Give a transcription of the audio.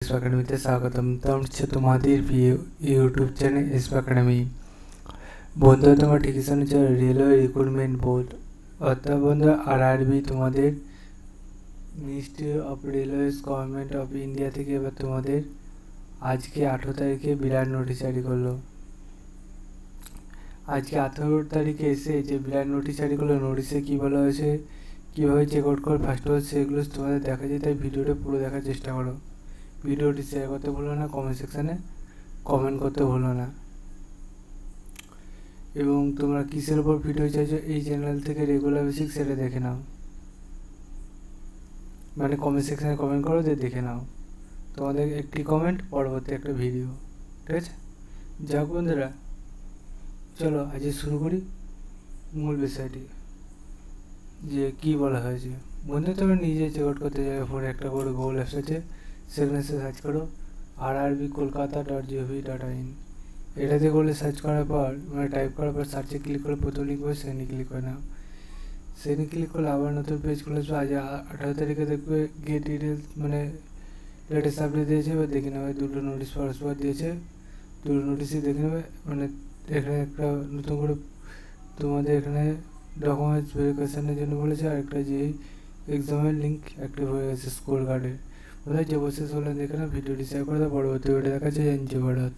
একাডেমিতে স্বাগতম। তোমরা হচ্ছে তোমাদের প্রিয় ইউটিউব চ্যানেল এসপি একাডেমি। বন্ধুরা, তোমার টিকিশন হচ্ছে রেলওয়ে রিক্রুটমেন্ট বোর্ড, অর্থাৎ বন্ধুরা আরআরবি তোমাদের ministry of railways government of India থেকে এবার তোমাদের আজকে 18 তারিখে বিরাট নোটিশ জারি করলো। আজকে 18 তারিখে এসে যে বিরাট নোটিশ জারি করলো, নোটিশে কী বলা হয়েছে, কীভাবে চেক আউট করে ফার্স্ট অফ সেগুলো তোমাদের দেখা যায়, তাই ভিডিওটা পুরো দেখার চেষ্টা করো। ভিডিওটি শেয়ার করতে ভুলো না, কমেন্ট সেকশানে কমেন্ট করতে ভুলো না। এবং তোমরা কিসের উপর ভিডিও চাইছো এই চ্যানেল থেকে রেগুলার বেসিক সেটা দেখে নাও, মানে কমেন্ট সেকশানে কমেন্ট করো, যে দেখে নাও। তোমাদের একটি কমেন্ট পরবর্তী একটা ভিডিও, ঠিক আছে? যাক বন্ধুরা, চলো আজ শুরু করি মূল বিষয়টি, যে কী বলা হয়েছে। বন্ধু, তোমরা নিজে চেক আউট করতে যাবে, ফোনে একটা করে গুগল অ্যাপস আছে, সেখানে সার্চ করো rrbkolkata.gov.in। এটাতে করলে সার্চ করার পর মানে টাইপ করার পর সার্চে ক্লিক করে প্রথম লিঙ্ক হবে, সেখানে ক্লিক করে নাও। সেখানে ক্লিক করলে আবার নতুন পেজ খুলে আসবে। আজ 18 তারিখে দেখবে গেট ডিটেলস মানে লেটেস্ট আপডেট দিয়েছে। এবার দেখে নেবে দুটো নোটিশ পরস্পর দিয়েছে, দুটো নোটিশই দেখে নেবে। মানে এখানে একটা নতুন করে তোমাদের এখানে ডকুমেন্টস ভেরিফিকেশনের জন্য বলেছে, আর একটা যে এক্সামের লিঙ্ক অ্যাক্টিভ হয়ে গেছে স্কুল কার্ডে। ওদের যে বসে চলে দেখে না, ভিডিওটি শেয়ার করে দাও। পরবর্তী ভিডিও দেখা যায়। জয় ভারত।